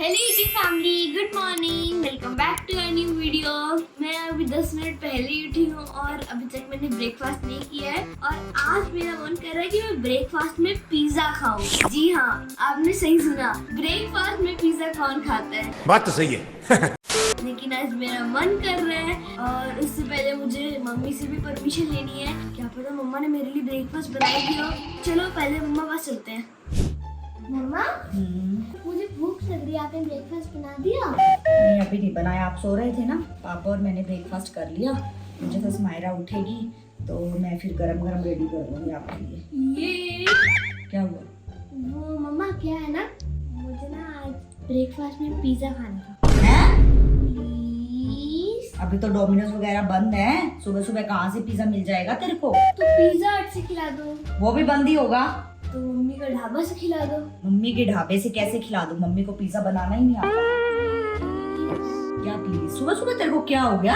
Hello YouTube family, good morning, welcome back to a new video. मैं अभी 10 minute पहले ही उठी हूँ और अभी तक मैंने ब्रेकफास्ट नहीं किया है और आज मेरा मन कर रहा है कि मैं ब्रेकफास्ट में पिज्जा खाऊं। जी हाँ, आपने सही सुना, ब्रेकफास्ट में पिज्जा कौन खाता है? बात तो सही है। लेकिन आज मेरा मन कर रहा है और उससे पहले मुझे मम्मी से भी परमिशन लेनी है। क्या पता मम्मा ने मेरे लिए ब्रेकफास्ट बनाई भी हो। चलो पहले मम्मा पास चलते हैं। मम्मा, मुझे भूख लग रही है, आपने ब्रेकफास्ट बना दिया? नहीं, अभी नहीं बनाया। आप सो रहे थे ना, पापा और मैंने ब्रेकफास्ट कर लिया। मुझे तो स्माइरा उठेगी तो मैं फिर गरम गरम रेडी कर दूंगी आपके लिए। ये क्या हुआ? वो मम्मा क्या है ना, मुझे ना आज ब्रेकफास्ट में पिज्जा खाना था। हैं? प्लीज। अभी तो डोमिनोज वगैरह बंद है। सुबह सुबह कहाँ से पिज्जा मिल जाएगा तेरे को? तो पिज्जा हट से खिला दो। वो भी बंद ही होगा। तो मम्मी का ढाबा से खिला दो। मम्मी के ढाबे से कैसे खिला दूं? मम्मी को पिज्जा बनाना ही नहीं आता। क्या प्लीज? सुबह सुबह तेरे को क्या हो गया?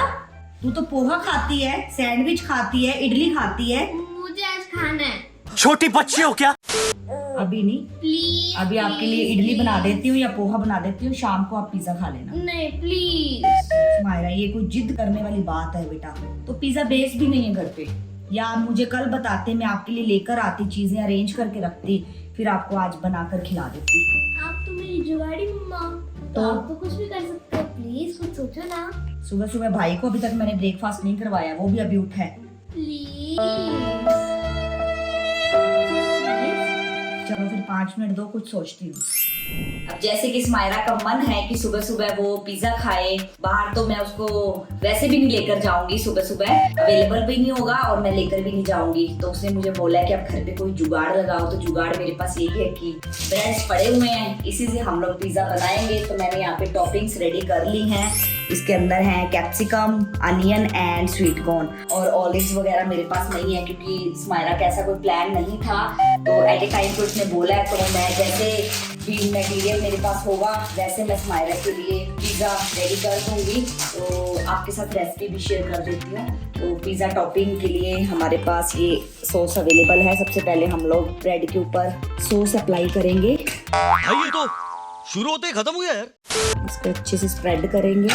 तू तो पोहा खाती है, सैंडविच खाती है, इडली खाती है। मुझे आज खाना है। छोटी बच्ची हो क्या? अभी नहीं, प्लीज। अभी आपके लिए इडली बना देती हूँ या पोहा बना देती हूँ। शाम को आप पिज्जा खा लेना। नहीं प्लीज। मायरा, ये कोई जिद करने वाली बात है बेटा। तो पिज्जा बेस भी नहीं है घर पे। या आप मुझे कल बताते, मैं आपके लिए लेकर आती, चीजें अरेंज करके रखती, फिर आपको आज बनाकर खिला देती। आप तो मेरी जुगाड़ी मम्मा, तो आप तो कुछ भी कर सकते हो। प्लीज कुछ सोचो ना। सुबह सुबह भाई को अभी तक मैंने ब्रेकफास्ट नहीं करवाया, वो भी अभी उठा है। प्लीज। चलो फिर 5 मिनट दो, कुछ सोचती हूँ। अब जैसे कि स्माइरा का मन है कि सुबह सुबह वो पिज्जा खाए, बाहर तो मैं उसको वैसे भी नहीं लेकर जाऊंगी। सुबह सुबह अवेलेबल भी नहीं होगा और मैं लेकर भी नहीं जाऊंगी। तो उसने मुझे बोला है कि अब घर पे कोई जुगाड़ लगाओ। तो जुगाड़ मेरे पास यही है कि ब्रेड्स पड़े हुए हैं, इसी से हम लोग पिज्जा बनाएंगे। तो मैंने यहाँ पे टॉपिंग्स रेडी कर ली हैं। इसके अंदर है capsicum, onion and sweet corn. और ऑलिव्स वगैरह मेरे पास नहीं है क्योंकि स्माइरा का ऐसा कोई प्लान नहीं था। तो एट ए टाइम तो उसने बोला है, तो मैं जैसे भी मटेरियल मेरे पास होगा वैसे मैं स्माइरा के लिए पिज़्ज़ा रेडी कर दूंगी। तो आपके साथ रेसिपी भी शेयर कर देती हूँ। तो पिज़्ज़ा टॉपिंग के लिए हमारे पास ये सॉस अवेलेबल है। सबसे पहले हम लोग ब्रेड के ऊपर सॉस अप्लाई करेंगे। भाई ये तो शुरू होते ही खत्म हो गया यार। इसको अच्छे से स्प्रेड करेंगे।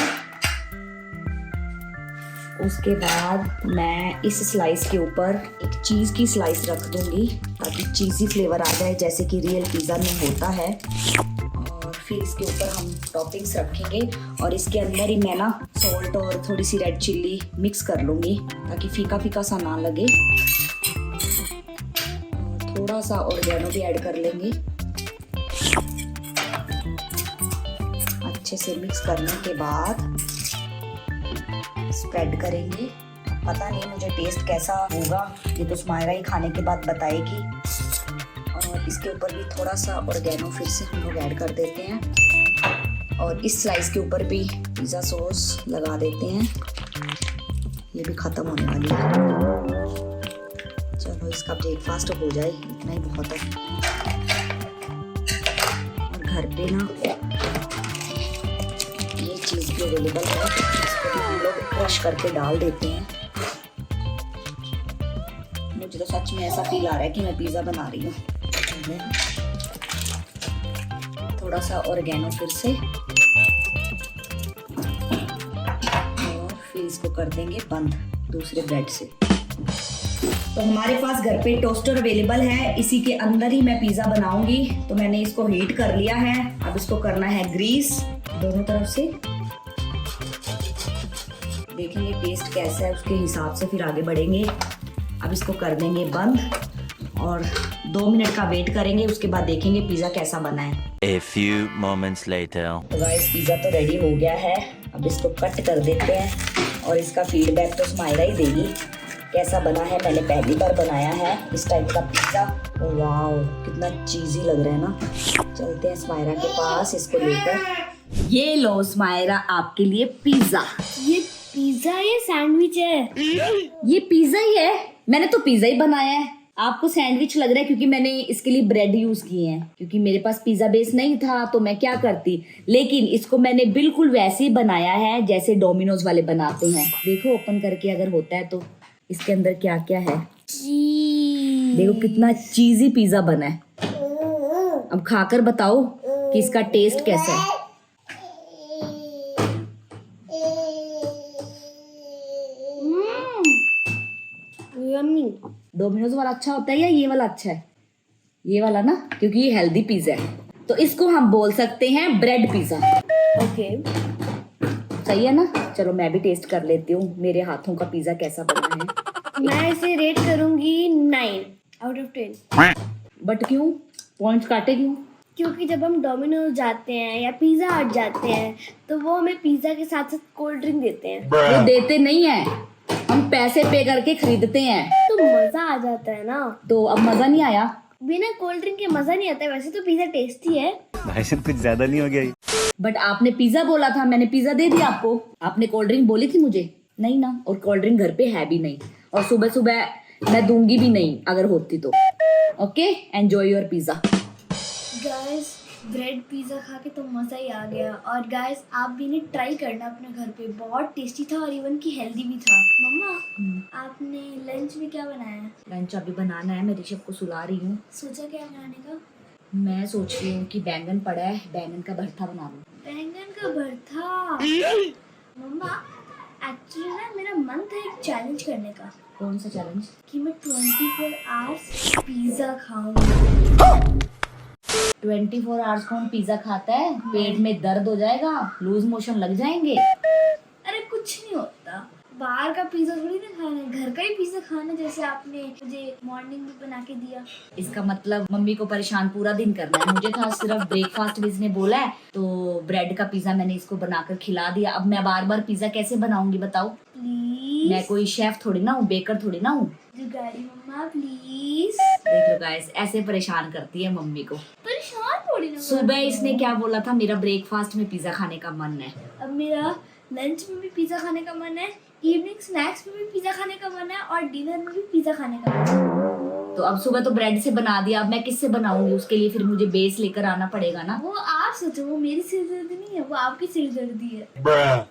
उसके बाद मैं इस स्लाइस के ऊपर एक चीज़ की स्लाइस रख दूंगी ताकि चीज़ी फ्लेवर आ जाए जैसे कि रियल पिज़्ज़ा में होता है। और फिर इसके ऊपर हम टॉपिंग्स रखेंगे और इसके अंदर ही मैं ना सॉल्ट और थोड़ी सी रेड चिल्ली मिक्स कर लूँगी ताकि फीका फीका सा ना लगे। और थोड़ा सा ऑरिगेनो भी ऐड कर लेंगे। अच्छे से मिक्स करने के बाद स्प्रेड करेंगे। पता नहीं मुझे टेस्ट कैसा होगा, ये तो स्माइरा ही खाने के बाद बताएगी। और इसके ऊपर भी थोड़ा सा ऑरिगेनो फिर से हम लोग ऐड कर देते हैं और इस स्लाइस के ऊपर भी पिज़्ज़ा सॉस लगा देते हैं। ये भी ख़त्म होने वाली है। चलो इसका ब्रेकफास्ट हो जाए, इतना ही बहुत है। और घर पे ना ये चीज़ भी अवेलेबल है, इसको भी हम लोग क्रश करके डाल देते हैं। मुझे तो सच में ऐसा फील आ रहा है कि मैं पिज़्ज़ा बना रही हूँ। थोड़ा सा ऑरिगेनो फिर से, और फिर इसको कर देंगे बंद दूसरे ब्रेड से। तो हमारे पास घर पे टोस्टर अवेलेबल है, इसी के अंदर ही मैं पिज़्ज़ा बनाऊंगी। तो मैंने इसको हीट कर लिया है। अब इसको करना है ग्रीस दोनों तरफ से। देखेंगे टेस्ट कैसा है, उसके हिसाब से फिर आगे बढ़ेंगे। अब इसको कर देंगे बंद और 2 मिनट का वेट करेंगे। उसके बाद देखेंगे पिज़्ज़ा कैसा बना है। A few moments later. तो गाइस पिज़्ज़ा तो रेडी हो गया है। अब इसको कट कर देते हैं और इसका फीडबैक तो स्माइरा ही देगी कैसा बना है। मैंने पहली बार बनाया है इस टाइप का पिज़्ज़ा। वाओ, कितना चीज़ी लग रहा है ना। चलते हैं स्माइरा के पास इसको लेकर। ये लो स्माइरा, आपके लिए पिज़्ज़ा। ये पिज्जा या सैंडविच है? ये पिज़्ज़ा ही है, मैंने तो पिज़्ज़ा ही बनाया है। आपको सैंडविच लग रहा है क्योंकि मैंने इसके लिए ब्रेड यूज किए हैं। क्योंकि मेरे पास पिज़्ज़ा बेस नहीं था तो मैं क्या करती, लेकिन इसको मैंने बिल्कुल वैसे ही बनाया है जैसे डोमिनोज वाले बनाते हैं। देखो ओपन करके अगर होता है तो इसके अंदर क्या क्या है। देखो कितना चीज़ी पिज़्ज़ा बना है। अब खाकर बताओ कि इसका टेस्ट कैसा है। यम्मी। डोमिनोज वाला अच्छा होता है या ये वाला अच्छा है? ये वाला ना, क्योंकि ये हेल्दी पिज्जा है, तो इसको हम बोल सकते हैं ब्रेड पिज्जा। ओके सही है ना? चलो मैं भी टेस्ट कर लेती हूँ मेरे हाथों का पिज्जा कैसा बना है। मैं इसे रेट करूंगी 9/10। बट क्यों? पॉइंट्स काटे क्यों? क्योंकि जब हम डोमिनोज जाते हैं या पिज़्ज़ा हट जाते हैं तो वो हमें पिज़्ज़ा के साथ साथ कोल्ड ड्रिंक देते हैं। वो देते नहीं है, हम पैसे पे करके खरीदते हैं। तो मज़ा आ जाता है ना। तो अब मजा नहीं आया? बिना कोल्ड ड्रिंक के मज़ा नहीं आता है। वैसे तो पिज़्ज़ा टेस्टी है। भाई साहब कुछ ज्यादा नहीं हो गया ये? बट आपने पिज्जा बोला था, मैंने पिज्जा दे दिया आपको। आपने कोल्ड ड्रिंक बोली थी मुझे? नहीं ना, और कोल्ड ड्रिंक घर पे है भी नहीं, और सुबह सुबह मैं दूंगी भी नहीं अगर होती तो। Okay, enjoy your pizza. Guys bread pizza खा के तो मज़ा ही आ गया। और गाइस आप भी इन्हें ट्राई करना अपने घर पे, बहुत टेस्टी था और इवन की हेल्दी भी था। मम्मा आपने लंच में क्या बनाया है? लंच अभी बनाना है, मैं ऋषभ को सुला रही हूँ। सोचा क्या बनाने का? मैं सोच रही हूँ कि बैंगन पड़ा है, बैंगन का भरता बना लूँ। बैंगन का भरता। मम्मा एक्चुअली ना मेरा मन था एक चैलेंज करने का। कौन सा चैलेंज? कि मैं 24 आवर्स पिज़्ज़ा खाऊंगी। 24 आवर्स कौन पिज्जा खाता है? पेट में दर्द हो जाएगा, लूज मोशन लग जाएंगे। अरे कुछ नहीं होता, बाहर का पिज़्ज़ा थोड़ी ना खाना है, घर का ही पिज़्ज़ा खाना, जैसे आपने मुझे मॉर्निंग में बना के दिया। इसका मतलब मम्मी को परेशान पूरा दिन करना है। मुझे था सिर्फ ब्रेकफास्ट में इसने बोला है, तो ब्रेड का पिज्जा मैंने इसको बनाकर खिला दिया। अब मैं बार बार पिज्जा कैसे बनाऊंगी बताओ? प्लीज। मैं कोई शेफ थोड़ी ना हूँ, बेकर थोड़ी ना हूँ। जुगाड़ी मम्मा प्लीज। देख लो गाइस, ऐसे परेशान करती है मम्मी को। परेशान थोड़ी ना। सुबह इसने क्या बोला था? मेरा ब्रेकफास्ट में पिज्जा खाने का मन है। अब मेरा लंच में भी पिज़्ज़ा खाने का मन है, इवनिंग स्नैक्स में भी पिज़्ज़ा खाने का मन है, और डिनर में भी पिज़्ज़ा खाने का मन है। तो अब सुबह तो ब्रेड से बना दिया, अब मैं किससे बनाऊंगी? उसके लिए फिर मुझे बेस लेकर आना पड़ेगा ना। वो आप सोचो, वो मेरी सिरदर्दी नहीं है, वो आपकी सिरदर्दी है।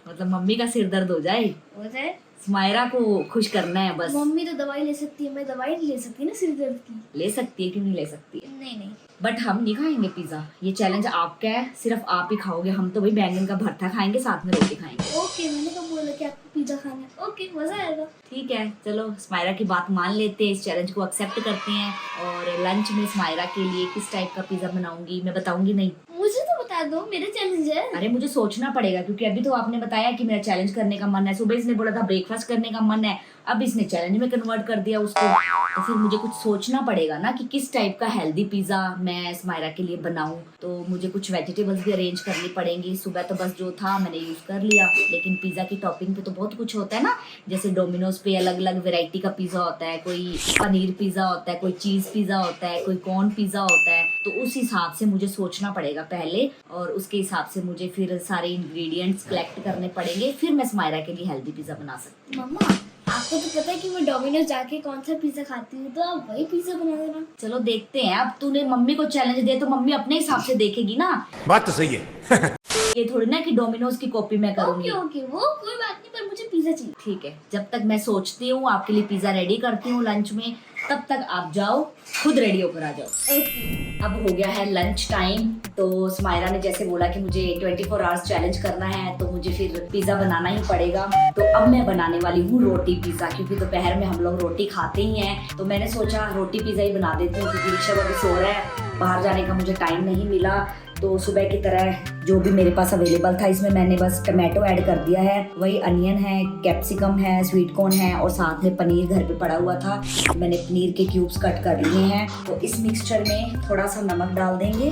मतलब मम्मी का सिर दर्द हो जाए, हो जाए। स्माइरा को खुश करना है बस। मम्मी तो दवाई ले सकती है, मैं दवाई नहीं ले सकती ना सिरदर्द की। ले सकती है, क्यों नहीं ले सकती है? नहीं। बट हम नहीं खाएंगे पिज्जा, ये चैलेंज आपका है, सिर्फ आप ही खाओगे। हम तो भाई बैंगन का भरता खाएंगे, साथ में रोटी खाएंगे। ओके, मैंने कब बोला कि आपको पिज़्ज़ा खाना है? ओके, मजा आएगा। ठीक है, चलो स्माइरा की बात मान लेते हैं, इस चैलेंज को एक्सेप्ट करते हैं। और लंच में स्माइरा के लिए किस टाइप का पिज्जा बनाऊंगी मैं बताऊंगी नहीं। मुझे तो बता दो, मेरा चैलेंज है। अरे मुझे सोचना पड़ेगा, क्योंकि अभी तो आपने बताया कि मेरा चैलेंज करने का मन है। सुबह इसने बोला था ब्रेकफास्ट करने का मन है, अब इसने चैलेंज में कन्वर्ट कर दिया उसको। तो फिर मुझे कुछ सोचना पड़ेगा ना कि किस टाइप का हेल्दी पिज्जा मैं स्माइरा के लिए बनाऊं। तो मुझे कुछ वेजिटेबल्स भी अरेंज करनी पड़ेंगी। सुबह तो बस जो था मैंने यूज कर लिया, लेकिन पिज्जा की टॉपिंग पे तो बहुत कुछ होता है ना। जैसे डोमिनोज पे अलग अलग वेराइटी का पिज्जा होता है, कोई पनीर पिज्जा होता है, कोई चीज पिज्जा होता है, कोई कॉर्न पिज्जा होता है। तो उस हिसाब से मुझे सोचना पड़ेगा पहले, और उसके हिसाब से मुझे फिर सारे इंग्रेडिएंट्स कलेक्ट करने पड़ेंगे, फिर मैं स्माइरा के लिए हेल्दी पिज्जा बना सकती हूँ। मम्मा आपको तो पता है कि मैं डोमिनोज जाके कौन सा पिज़्ज़ा खाती हूँ, तो आप वही पिज़्ज़ा बना देना। चलो देखते हैं, अब तूने मम्मी को चैलेंज दे तो मम्मी अपने हिसाब से देखेगी ना। बात तो सही है। ये थोड़ी ना कि डोमिनोज की कॉपी मैं करूंगी। ओके, वो कोई बात नहीं, पर मुझे पिज़्ज़ा चाहिए। ठीक है, जब तक मैं सोचती हूँ आपके लिए पिज्जा रेडी करती हूँ लंच में, तब तक आप जाओ खुद रेडी होकर आ जाओ। ओके। अब हो गया है लंच टाइम। तो स्माइरा ने जैसे बोला कि मुझे 24 आवर्स चैलेंज करना है, तो मुझे फिर पिज्जा बनाना ही पड़ेगा। तो अब मैं बनाने वाली हूँ रोटी पिज्जा, क्योंकि दोपहर में हम लोग रोटी खाते ही हैं। तो मैंने सोचा रोटी पिज्जा ही बना देती हूँ, क्योंकि ऋषभ अभी सो रहा है, बाहर जाने का मुझे टाइम नहीं मिला। तो सुबह की तरह जो भी मेरे पास अवेलेबल था, इसमें मैंने बस टमाटो ऐड कर दिया है, वही अनियन है, कैप्सिकम है, स्वीट कॉर्न है, और साथ में पनीर घर पे पड़ा हुआ था, मैंने पनीर के क्यूब्स कट कर लिए हैं। तो इस मिक्सचर में थोड़ा सा नमक डाल देंगे,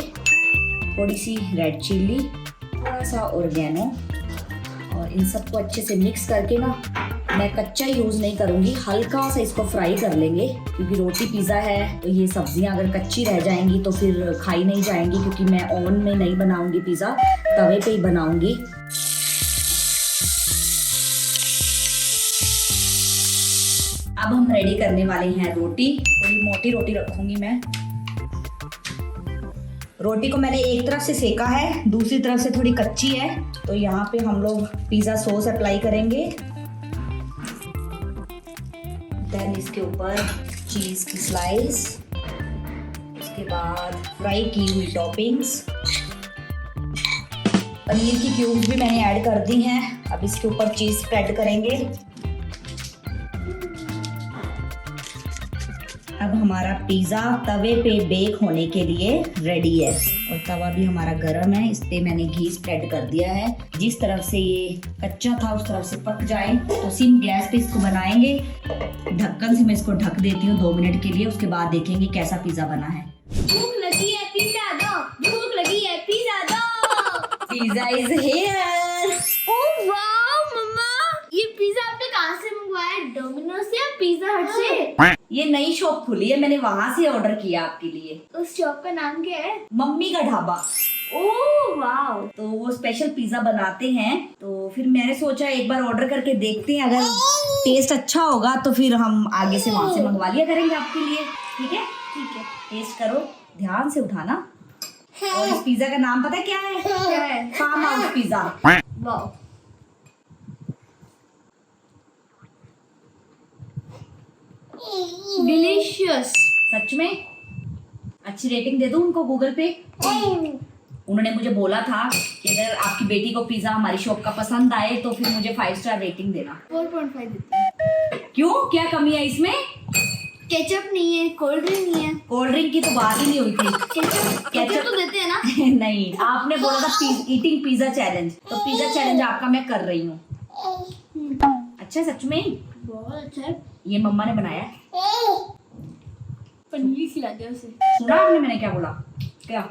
थोड़ी सी रेड चिल्ली, थोड़ा सा ऑर्गेनो, और इन सबको अच्छे से मिक्स करके ना, मैं कच्चा यूज नहीं करूंगी, हल्का सा इसको फ्राई कर लेंगे, क्योंकि रोटी पिज्जा है तो ये सब्जियां अगर कच्ची रह जाएंगी तो फिर खाई नहीं जाएंगी। क्योंकि मैं ओवन में नहीं बनाऊंगी पिज्जा, तवे पे ही बनाऊंगी। अब हम रेडी करने वाले हैं रोटी। थोड़ी मोटी रोटी रखूंगी मैं। रोटी को मैंने एक तरफ से सेका है, दूसरी तरफ से थोड़ी कच्ची है। तो यहाँ पे हम लोग पिज्जा सॉस अप्लाई करेंगे, देन इसके ऊपर चीज की स्लाइस, उसके बाद फ्राई की हुई टॉपिंग्स, पनीर की क्यूब्स भी मैंने ऐड कर दी हैं। अब इसके ऊपर चीज स्प्रेड करेंगे। अब हमारा पिज़्ज़ा तवे पे बेक होने के लिए रेडी है और तवा भी हमारा गर्म है। इस पे मैंने घी स्प्रेड कर दिया है। जिस तरफ से ये कच्चा था उस तरफ से पक जाए तो सिम गैस पे इसको बनाएंगे। ढक्कन से मैं इसको ढक देती हूँ 2 मिनट के लिए, उसके बाद देखेंगे कैसा पिज़्ज़ा बना है। भूख लगी है, पिज़्ज़ा दो। भूख लगी है, पिज़्ज़ा दो। Pizza is here. Oh wow मम्मा, ये पिज़्ज़ा आपने कहाँ से मंगवाया है? डोमिनोज या पिज़्ज़ा हट से? ये नई शॉप खुली है, मैंने वहाँ से ऑर्डर किया आपके लिए। उस शॉप का नाम क्या है? मम्मी का ढाबा। Oh wow. तो वो स्पेशल पिज़्ज़ा बनाते हैं, तो फिर मैंने सोचा एक बार ऑर्डर करके देखते हैं, अगर टेस्ट अच्छा होगा तो फिर हम आगे से वहाँ से मंगवा लिया करेंगे आपके लिए। ठीक है? ठीक है। टेस्ट करो, ध्यान से उठाना। और इस पिज़्ज़ा का नाम पता है क्या है? क्या है? Farm house pizza. Wow. Delicious. सच में अच्छी रेटिंग दे दूं उनको गूगल पे? उन्होंने मुझे बोला था कि अगर आपकी बेटी को पिज़्ज़ा हमारी शॉप का पसंद आए तो फिर मुझे 5 स्टार रेटिंग देना। 4.5 देते हैं। क्यों, क्या कमी है इसमें? केचप नहीं है, कोल्ड ड्रिंक नहीं है। कोल्ड ड्रिंक की तो बात ही नहीं हुई थी। केचप तो देते हैं ना? नहीं, आपने बोला था ईटिंग पिज़्ज़ा चैलेंज, तो पिज़्ज़ा चैलेंज आपका मैं कर रही हूँ। अच्छा, सच में बहुत अच्छा है। ये मम्मा ने बनाया है। पनीर खिला दिया उसे। सुना आपने मैंने क्या बोला? क्या?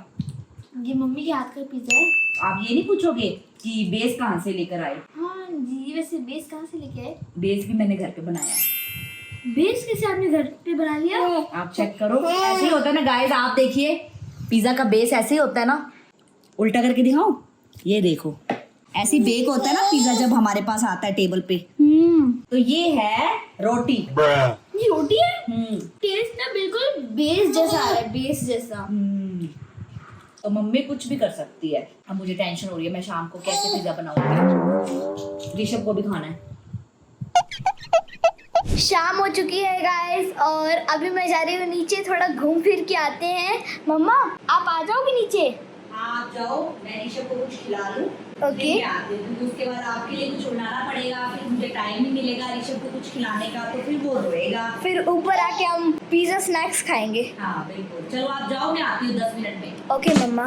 ये मम्मी के हाथ का पिज़्ज़ा है। आप ये नहीं पूछोगे कि बेस कहाँ से लेकर आए? हाँ जी, वैसे बेस कहाँ से लेके आए? बेस भी मैंने घर पे बनाया है। बेस कैसे आपने घर पे बना लिया? आप चेक करो, ऐसे ही होता है ना गाइस। आप देखिए, पिज़्ज़ा का बेस ऐसे ही होता है ना। उल्टा करके दिखाऊं? ये देखो, ऐसे ही बेक होता है ना पिज़्ज़ा जब हमारे पास आता है टेबल पे। तो ये है रोटी। ये रोटी है? टेस्ट ना बिल्कुल बेस जैसा आ रहा है, बेस जैसा। तो मम्मी कुछ भी कर सकती है। अब मुझे टेंशन हो रही है, मैं शाम को कैसे पिज़्ज़ा बनाऊंगी। ऋषभ को भी खाना है। शाम हो चुकी है गाइस और अभी मैं जा रही हूँ नीचे, थोड़ा घूम फिर के आते हैं। मम्मा आप आ जाओगे नीचे? आप जाओ, मैं ऋषभ को कुछ खिला लूं। ओके। उसके बाद आपके लिए कुछ बनाना पड़ेगा, फिर मुझे टाइम नहीं मिलेगा ऋषभ को कुछ खिलाने का, तो फिर वो रोएगा। फिर ऊपर आके हम पिज़्ज़ा स्नैक्स खाएंगे। हाँ बिल्कुल, चलो आप जाओ, मैं आती हूँ 10 मिनट में। ओके मम्मा।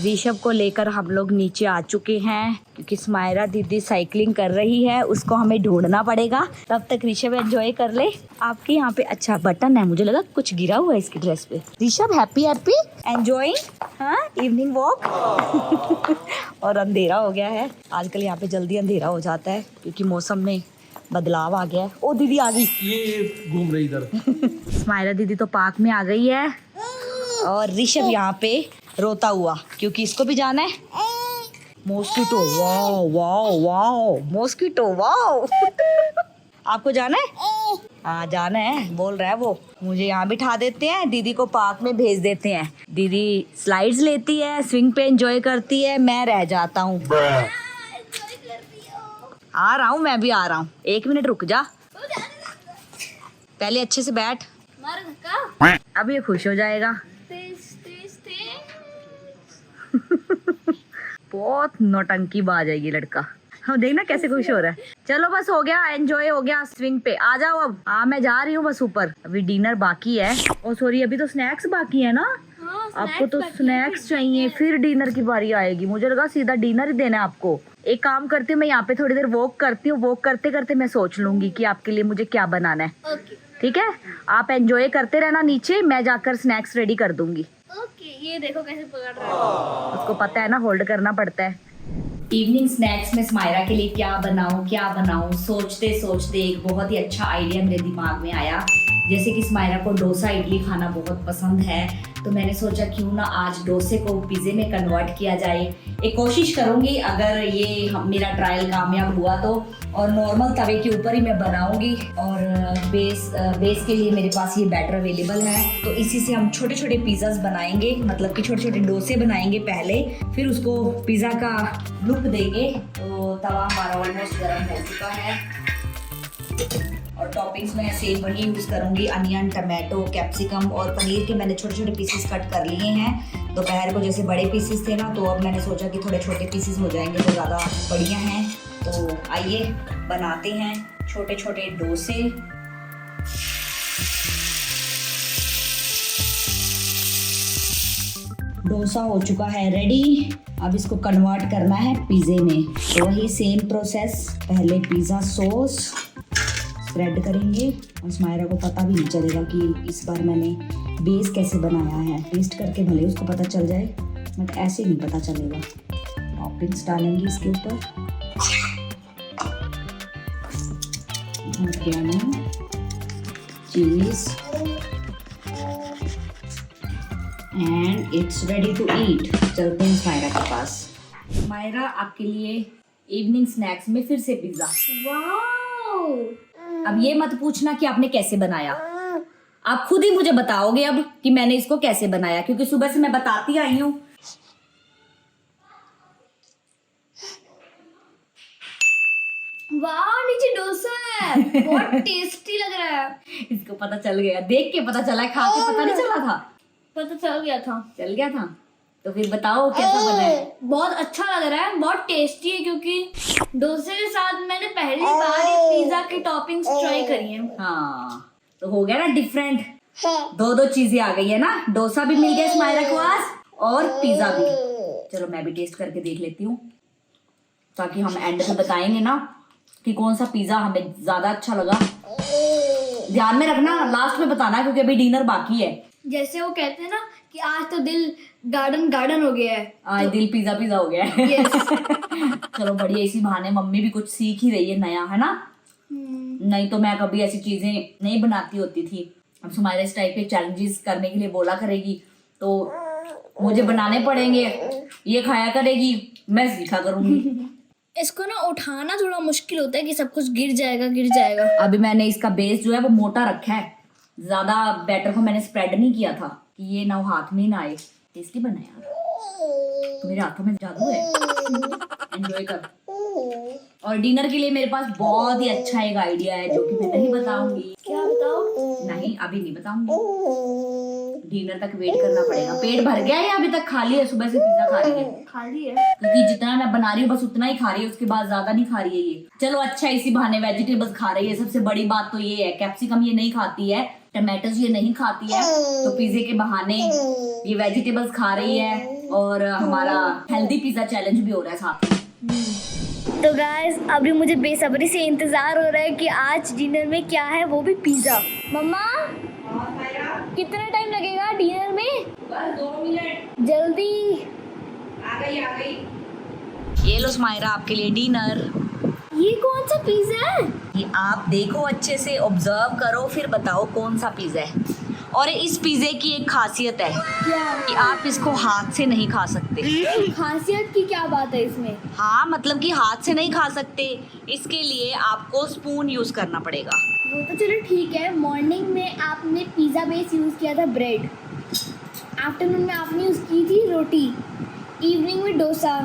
ऋषभ को लेकर हम लोग नीचे आ चुके हैं क्योंकि स्माइरा दीदी साइकिलिंग कर रही है, उसको हमें ढूंढना पड़ेगा। तब तक ऋषभ एंजॉय कर ले। आपके यहाँ पे अच्छा बटन है, मुझे लगा कुछ गिरा हुआ है इसकी ड्रेस पे। ऋषभ हैप्पी हैप्पी एंजॉइंग हाँ इवनिंग वॉक। और अंधेरा हो गया है, आजकल यहाँ पे जल्दी अंधेरा हो जाता है क्योंकि मौसम में बदलाव आ गया है। ओ दीदी आ गई, ये घूम रही इधर। स्माइरा दीदी तो पार्क में आ गई है और ऋषभ यहाँ पे रोता हुआ क्योंकि इसको भी जाना है। Mosquito, wow wow wow, mosquito wow. आपको जाना है? हाँ जाना है, बोल रहा है वो। मुझे यहाँ बिठा देते हैं, दीदी को पार्क में भेज देते हैं। दीदी स्लाइड्स लेती है, स्विंग पे एंजॉय करती है, मैं रह जाता हूँ। आ रहा हूँ, मैं भी आ रहा हूँ। 1 मिनट रुक जा, पहले अच्छे से बैठ। मारो धक्का। अब ये खुश हो जाएगा। बहुत नौटंकी बाज है ये लड़का। हम देखना कैसे खुश हो रहा है। चलो बस हो गया, एंजॉय हो गया स्विंग पे। आ जाओ अब। हाँ मैं जा रही हूँ बस ऊपर, अभी डिनर बाकी है। और सॉरी अभी तो स्नैक्स बाकी है ना। हाँ, आपको तो स्नैक्स चाहिए, फिर डिनर की बारी आएगी। मुझे लगा सीधा डिनर ही देना है आपको। एक काम करती हूँ, मैं यहाँ पे थोड़ी देर वॉक करती हूँ। वॉक करते करते मैं सोच लूंगी कि आपके लिए मुझे क्या बनाना है। ओके ठीक है, आप एंजॉय करते रहना नीचे, मैं जाकर स्नैक्स रेडी कर दूंगी। ओके। ये देखो कैसे पकड़ रहा है। उसको पता है ना, होल्ड करना पड़ता है। इवनिंग स्नैक्स में स्माइरा के लिए क्या बनाऊं सोचते सोचते एक बहुत ही अच्छा आइडिया मेरे दिमाग में आया। जैसे कि स्माइरा को डोसा इडली खाना बहुत पसंद है, तो मैंने सोचा क्यों ना आज डोसे को पिज़्ज़े में कन्वर्ट किया जाए। एक कोशिश करूंगी, अगर ये मेरा ट्रायल कामयाब हुआ तो। और नॉर्मल तवे के ऊपर ही मैं बनाऊंगी। और बेस के लिए मेरे पास ये बैटर अवेलेबल है, तो इसी से हम छोटे छोटे पिज़्ज़ास बनाएंगे, मतलब कि छोटे छोटे डोसे बनाएंगे पहले, फिर उसको पिज़्ज़ा का लुक देंगे। तो तवा हमारा ऑलमोस्ट गर्म हो चुका है और टॉपिंग्स में सेम वही यूज़ करूँगी, अनियन, टमाटो, कैप्सिकम और पनीर के मैंने छोटे छोटे पीसेस कट कर लिए हैं। दोपहर को जैसे बड़े पीसेस थे ना, तो अब मैंने सोचा कि थोड़े छोटे पीसेस हो जाएंगे तो ज़्यादा बढ़िया हैं। तो आइए बनाते हैं छोटे छोटे डोसे। डोसा हो चुका है रेडी। अब इसको कन्वर्ट करना है पिज़्ज़े में। तो वही सेम प्रोसेस, पहले पिज़्ज़ा सॉस स्प्रेड करेंगे और स्मायरा को पता भी नहीं चलेगा कि इस बार मैंने बेस कैसे बनाया है। टेस्ट करके भले उसको पता चल जाए, बट ऐसे नहीं पता चलेगा। टॉपिंग्स डालेंगे इसके ऊपर, cheese, and it's ready to eat. चलते हैं स्मायरा के पास। स्मायरा, आपके लिए इवनिंग स्नैक्स में फिर से पिज्जा। वाओ, अब ये मत पूछना कि आपने कैसे बनाया, आप खुद ही मुझे बताओगे अब कि मैंने इसको कैसे बनाया, क्योंकि सुबह से मैं बताती आई हूँ। वाह, नीचे डोसा है, बहुत टेस्टी लग रहा है। इसको पता चल गया, देख के पता चला, खा के पता नहीं चला था। पता चल गया था। चल गया था, तो फिर बताओ कैसा बना है। बहुत अच्छा लग रहा है, बहुत टेस्टी है, क्योंकि डोसे के साथ मैंने पहली बार ये पिज्जा की टॉपिंग्स ट्राई करी है। हाँ, तो हो गया ना डिफरेंट, दो चीजें आ गई है ना। डोसा भी मिल गया स्मायरा को आज और पिज्जा भी। चलो मैं भी टेस्ट करके देख लेती हूँ, ताकि हम एंड में बताएंगे ना कि कौन सा पिज्जा हमें ज्यादा अच्छा लगा। ध्यान में रखना, लास्ट में बताना, क्योंकि अभी डिनर बाकी है। जैसे वो कहते हैं ना कि आज तो दिल गार्डन गार्डन हो गया है, आज दिल पिज्जा पिज्जा हो गया है। Yes. चलो बढ़िया, इसी बहाने मम्मी भी कुछ सीख ही रही है नया, है ना। नहीं तो मैं कभी ऐसी चीजें नहीं बनाती होती थी। अब सुमाइरा इस टाइप के चैलेंजेस करने के लिए बोला करेगी तो मुझे बनाने पड़ेंगे, ये खाया करेगी, मैं सीखा करूंगी। इसको ना उठाना थोड़ा मुश्किल होता है कि सब कुछ गिर जाएगा। अभी मैंने इसका बेस जो है वो मोटा रखा है, ज्यादा बैटर को मैंने स्प्रेड नहीं किया था कि ये ना हाथ में ना आए। टेस्टी बना यार, मेरे हाथों में जादू है। एंजॉय कर। और डिनर के लिए मेरे पास बहुत ही अच्छा एक आइडिया है, जो कि मैं नहीं बताऊंगी। क्या बताओ? नहीं, अभी नहीं बताऊंगी, डिनर तक वेट करना पड़ेगा। पेट भर गया है या अभी तक खाली है? सुबह से पिज्जा खा रही है। खाली है, क्योंकि जितना मैं बना रही हूँ बस उतना ही खा रही है, उसके बाद ज्यादा नहीं खा रही है ये। चलो अच्छा, इसी बहाने वेजिटेबल्स खा रही है। सबसे बड़ी बात तो ये है, कैप्सिकम ये नहीं खाती है, टमाटोज ये नहीं खाती है, तो पिज्जे के बहाने ये वेजिटेबल्स खा रही है और हमारा हेल्दी पिज्जा चैलेंज भी हो रहा है साथ में। तो गाइस अभी मुझे बेसब्री से इंतजार हो रहा है कि आज डिनर में क्या है, वो भी पिज्जा। मम्मा, कितना टाइम लगेगा डिनर में? बस 2 मिनट। जल्दी। आ गई। ये लो स्माइरा, आपके लिए डिनर। ये कौन सा पिज्जा है? ये आप देखो, अच्छे से ऑब्जर्व करो, फिर बताओ कौन सा पिज्जा है। और इस पिज्जे की एक खासियत है कि आप इसको हाथ से नहीं खा सकते। खासियत की क्या बात है इसमें? हाँ, मतलब कि हाथ से नहीं खा सकते, इसके लिए आपको स्पून यूज करना पड़ेगा। वो तो चलो ठीक है। मॉर्निंग में आपने पिज्जा बेस यूज किया था, ब्रेड। आफ्टरनून में आपने यूज की थी रोटी, इवनिंग में डोसा,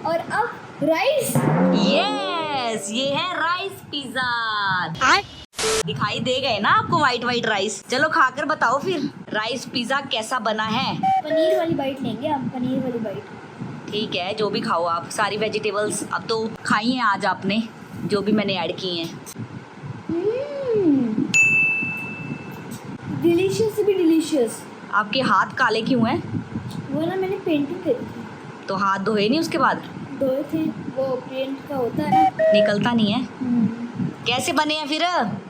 और अब राइस। यस, ये है राइस पिज्जा। दिखाई दे गए ना आपको वाइट राइस? चलो खाकर बताओ फिर राइस पिज्जा कैसा बना है। पनीर वाली बाइट लेंगे हम, पनीर वाली बाइट। ठीक है, जो भी खाओ आप। सारी वेजिटेबल्स अब तो खाई हैं आज आपने, जो भी मैंने ऐड की हैं। डिलीशियस भी डिलीशियस। आपके हाथ काले क्यों हैं? वो ना मैंने पेंटिंग करी थी, तो हाथ धोए नहीं उसके बाद? धोए थे, वो पेंट का होता है ना, निकलता नहीं है। कैसे बने हैं फिर?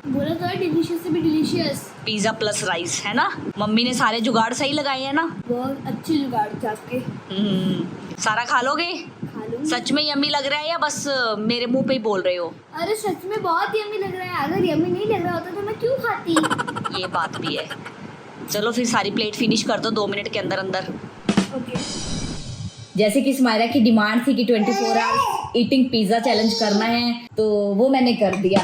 बोला तो है डिलीशियस से भी डिलीशियस। पिज्जा प्लस राइस, है ना? मम्मी ने सारे जुगाड़ सही लगाए हैं ना? बहुत अच्छी जुगाड़ जाके। सारा खा लोगे? खा लूंगी। सच में यम्मी लग रहा है या बस मेरे मुंह पे ही बोल रहे हो? अरे सच में बहुत यम्मी लग रहा है। अगर यम्मी नहीं लग रहा होता तो मैं क्यों खाती? ये बात भी है। चलो फिर सारी प्लेट फिनिश कर दो 2 मिनट के अंदर अंदर। ओके। जैसे कि स्माइरा की डिमांड थी कि 24 आवर्स ईटिंग पिज्जा चैलेंज करना है, तो वो मैंने कर दिया।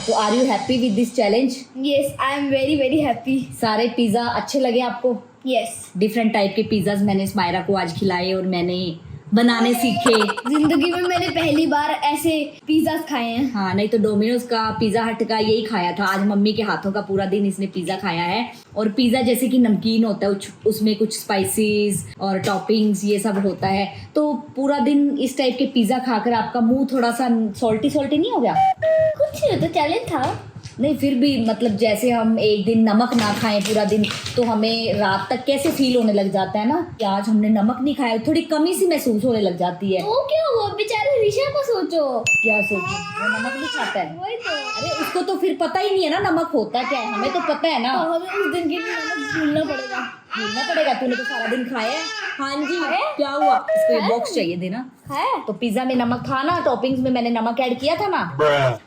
तो are you happy with this challenge? Yes, I am very very happy. सारे पिज्जा अच्छे लगे आपको? यस। डिफरेंट टाइप के पिज्जाज मैंने स्माइरा को आज खिलाए और मैंने बनाने सीखे। जिंदगी में मैंने पहली बार ऐसे पिज्जा खाए हैं। हाँ, नहीं तो डोमिनोज का, पिज्जा हट का यही खाया था। आज मम्मी के हाथों का पूरा दिन इसने पिज्जा खाया है। और पिज्जा जैसे कि नमकीन होता है, उसमें कुछ स्पाइसेस और टॉपिंग्स ये सब होता है, तो पूरा दिन इस टाइप के पिज्जा खाकर आपका मुंह थोड़ा सा सॉल्टी नहीं हो गया? कुछ नहीं होता, चैलेंज था। नहीं फिर भी मतलब जैसे हम एक दिन नमक ना खाएं पूरा दिन तो हमें रात तक कैसे फील होने लग जाता है ना कि आज हमने नमक नहीं खाया, थोड़ी कमी सी महसूस होने लग जाती है। तो क्या हुआ, बेचारे ऋषा को सोचो। क्या सोचो, वो नमक नहीं खाता है। वही तो। अरे उसको तो फिर पता ही नहीं है ना नमक होता क्या है, हमें तो पता है ना। तो हमें उस दिन के लिए नमक भूलना पड़ेगा। भूलना पड़ेगा, तूने तो सारा दिन खाया है। हाँ जी, क्या हुआ, इसको ये बॉक्स चाहिए देना है तो पिज्जा में नमक था ना, टॉपिंग्स में मैंने नमक ऐड किया था ना।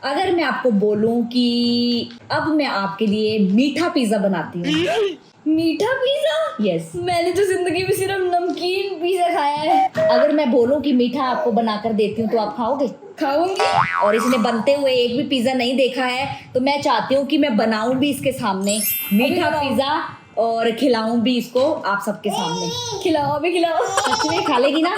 अगर मैं आपको बोलूं कि अब मैं आपके लिए मीठा पिज्जा बनाती हूँ। मीठा पिज्जा? यस। मैंने तो जिंदगी में सिर्फ नमकीन पिज्जा खाया है। अगर मैं बोलूं कि मीठा आपको बनाकर देती हूँ तो आप खाओगे? खाऊंगी। और इसने बनते हुए एक भी पिज्जा नहीं देखा है तो मैं चाहती हूँ कि मैं बनाऊं भी इसके सामने मीठा पिज्जा और खिलाऊं भी इसको आप सबके सामने। खिलाओ, अभी खिलाओ। सच में खा लेगी ना?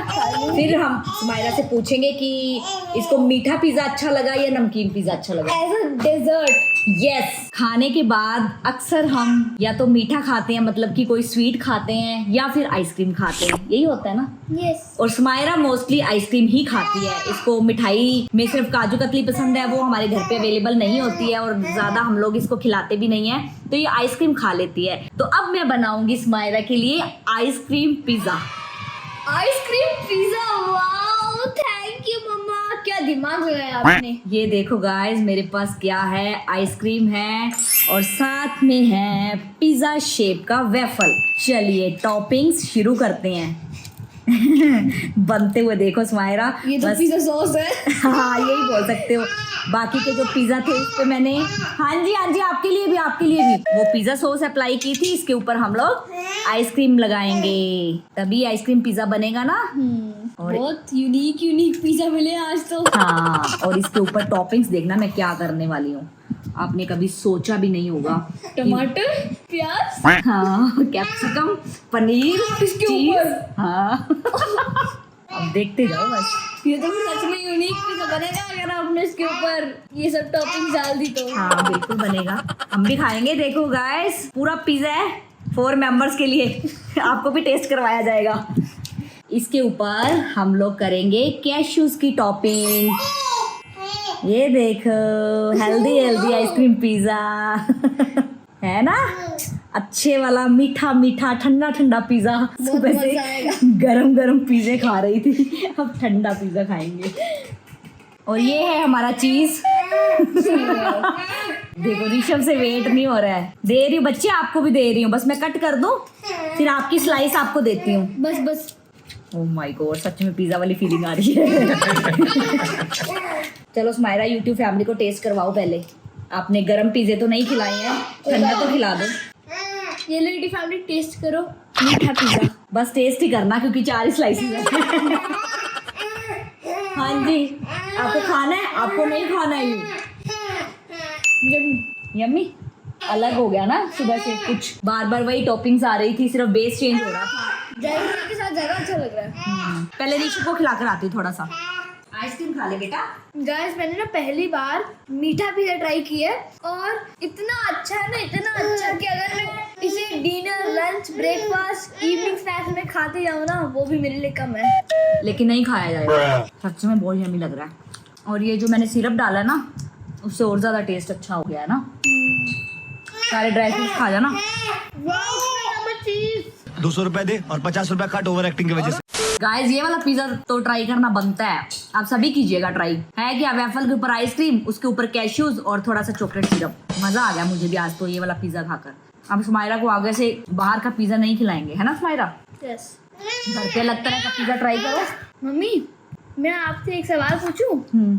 फिर हम सुमायरा से पूछेंगे कि इसको मीठा पिज्जा अच्छा लगा या नमकीन पिज्जा अच्छा लगा। As a dessert. यस। खाने के बाद अक्सर हम या तो मीठा खाते हैं, मतलब कि कोई स्वीट खाते हैं, या फिर आइसक्रीम खाते हैं, यही होता है ना। यस। और सुमायरा मोस्टली आइसक्रीम ही खाती है। इसको मिठाई में सिर्फ काजू कतली पसंद है, वो हमारे घर पे अवेलेबल नहीं होती है और ज्यादा हम लोग इसको खिलाते भी नहीं है, तो ये आइसक्रीम खा लेती है। तो अब मैं बनाऊंगी सुमायरा के लिए ice cream pizza. Ice cream pizza, wow, thank you मम्मा, क्या दिमाग लगाया आपने। ये देखो गाइस, मेरे पास क्या है, आइसक्रीम है और साथ में है पिज्जा शेप का वेफल। चलिए टॉपिंग्स शुरू करते हैं। बनते हुए देखो सुमायरा, ये तो बस पिज्जा सॉस है। हाँ यही बोल सकते हो। बाकी के जो पिज्जा थे उस पे मैंने हाँ जी आपके लिए भी वो पिज्जा सॉस अप्लाई की थी। इसके ऊपर हम लोग आइसक्रीम लगाएंगे, तभी आइसक्रीम पिज्जा बनेगा ना। और बहुत यूनिक पिज्जा मिले आज तो। हाँ, और इसके ऊपर टॉपिंग्स देखना मैं क्या करने वाली हूँ, आपने कभी सोचा भी नहीं होगा। टमाटर, प्याज, हाँ, कैप्सिकम, पनीर, इसके चीज। ऊपर। हाँ। अब देखते जाओ बस। ये तो फिर सच में यूनिक पिज्जा बनेगा अगर आपने इसके ऊपर ये सब टॉपिंग डाल दी तो। हाँ बिल्कुल बनेगा, हम भी खाएंगे। देखो गाइस, पूरा पिज्जा है 4 मेंबर्स के लिए। आपको भी टेस्ट करवाया जाएगा। इसके ऊपर हम लोग करेंगे कैश्यूज की टॉपिंग। ये देखो, हेल्दी आइसक्रीम पिज्जा है ना, अच्छे वाला मीठा ठंडा पिज्जा। सुबह से गरम पिज्जे खा रही थी, अब ठंडा पिज्जा खाएंगे। और ये है हमारा चीज। देखो ऋषभ से वेट नहीं हो रहा है, दे रही हूँ बच्चे, आपको भी दे रही हूँ, बस मैं कट कर दूं फिर आपकी स्लाइस आपको देती हूँ। बस। ओह माय गॉड, सच में पिज्जा वाली फीलिंग आ रही है। चलो सुमायरा, यूट्यूब फैमिली को टेस्ट करवाओ पहले। आपने गरम पिज्जे तो नहीं खिलाए हैं, ठंडा तो खिला दो। ये लो यूट्यूब फैमिली, टेस्ट करो मीठा पिज्जा। बस टेस्ट ही करना क्योंकि 4 ही स्लाइसेस हैं। हाँ जी, आपको खाना है, आपको नहीं खाना है। यम्मी अलग हो गया ना, सुबह से कुछ बार वही टॉपिंग्स आ रही थी, सिर्फ बेस चेंज हो रहा था। ड्राई के साथ ज्यादा अच्छा लग रहा है। पहले ऋषि को खिलाकर आती हूँ थोड़ा सा। आइसक्रीम खा ले बेटा। गाइस, मैंने ना पहली बार मीठा पिज्जा ट्राई किया है और इतना अच्छा है ना, इतना अच्छा कि अगर मैं इसे dinner, lunch, breakfast, evening snacks में खाते जाऊँ ना, वो भी मेरे लिए कम है। लेकिन नहीं खाया जाएगा, सच में बहुत यम्मी लग रहा है। और ये जो मैंने सिरप डाला ना, उससे और ज्यादा टेस्ट अच्छा हो गया है ना। सारे ड्राई फ्रूट्स खा जाना। 200 रुपए दे और 50 रुपए कट ओवर एक्टिंग की वजह से। गाइस, ये वाला पिज्जा तो ट्राई करना बनता है, आप सभी कीजिएगा ट्राई। है क्या, वेफल के ऊपर आइसक्रीम, उसके ऊपर कैश्यूज और थोड़ा सा चॉकलेट सिरप। मजा आ गया मुझे भी आज तो ये वाला पिज्जा खाकर। अब सुमायरा को आगे से बाहर का पिज्जा नहीं खिलाएंगे, है ना सुमायरा? यस। घर पे लगता है का पिज्जा ट्राई करो। मम्मी, मैं आपसे एक सवाल पूछूं?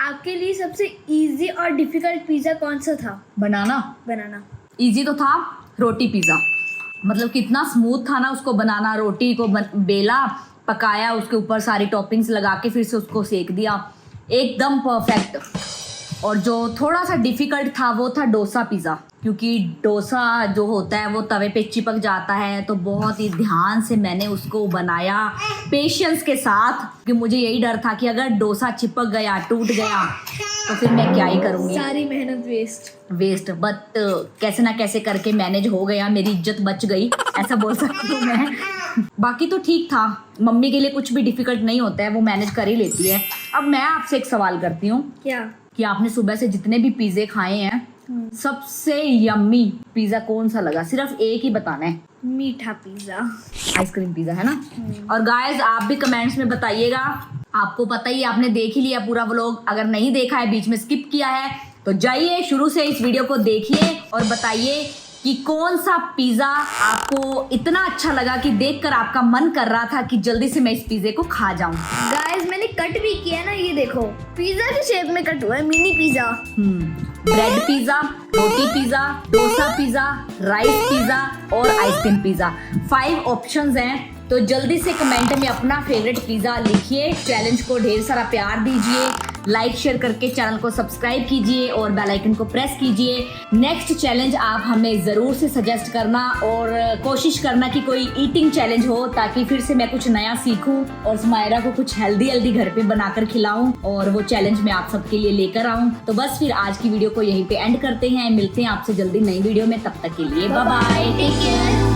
आपके लिए सबसे इजी और डिफिकल्ट पिज्जा कौन सा था बनाना? इजी तो था रोटी पिज्जा, मतलब कितना स्मूथ था ना उसको बनाना। रोटी को बेला, पकाया, उसके ऊपर सारी टॉपिंग्स लगा के फिर से उसको सेक दिया, एकदम परफेक्ट। और जो थोड़ा सा डिफिकल्ट था वो था डोसा पिज़्ज़ा, क्योंकि डोसा जो होता है वो तवे पे चिपक जाता है, तो बहुत ही ध्यान से मैंने उसको बनाया पेशेंस के साथ, कि मुझे यही डर था कि अगर डोसा चिपक गया, टूट गया तो फिर मैं क्या ही करूँगी, सारी मेहनत वेस्ट। बट कैसे ना कैसे करके मैनेज हो गया, मेरी इज्जत बच गई, ऐसा बोल सकती हूँ मैं। बाकी तो ठीक था, मम्मी के लिए कुछ भी डिफिकल्ट नहीं होता है, वो मैनेज कर ही लेती है। अब मैं आपसे एक सवाल करती हूँ क्या? कि आपने सुबह से जितने भी पिज़्ज़े खाए हैं सबसे यम्मी पिज्जा कौन सा लगा? सिर्फ एक ही बताना है। मीठा पिज्जा, आइसक्रीम पिज्जा, है ना? और गाइस आप भी कमेंट्स में बताइएगा। आपको पता ही है, आपने देख ही लिया पूरा व्लॉग। अगर नहीं देखा है, बीच में स्किप किया है, तो जाइए शुरू से इस वीडियो को देखिए और बताइए कि कौन सा पिज्जा आपको इतना अच्छा लगा कि देखकर आपका मन कर रहा था कि जल्दी से मैं इस पिज्जे को खा जाऊं। गाइस मैंने कट भी किया ना, ये देखो पिज्जा के शेप में कट हुआ है, मिनी पिज्जा। ब्रेड पिज्जा, रोटी pizza, dosa pizza, rice pizza और आइसक्रीम पिज्जा, 5 ऑप्शंस हैं। तो जल्दी से कमेंट में अपना फेवरेट पिज्जा लिखिए। चैलेंज को ढेर सारा प्यार दीजिए, लाइक शेयर करके चैनल को सब्सक्राइब कीजिए और बेल आइकन को प्रेस कीजिए। नेक्स्ट चैलेंज आप हमें जरूर से सजेस्ट करना और कोशिश करना कि कोई ईटिंग चैलेंज हो, ताकि फिर से मैं कुछ नया सीखूं और स्मायरा को कुछ हेल्दी घर पे बनाकर खिलाऊं और वो चैलेंज मैं आप सबके लिए लेकर आऊं। तो बस फिर आज की वीडियो को यहीं पे एंड करते हैं। मिलते हैं आपसे जल्दी नई वीडियो में, तब तक के लिए बाय बाय, टेक केयर।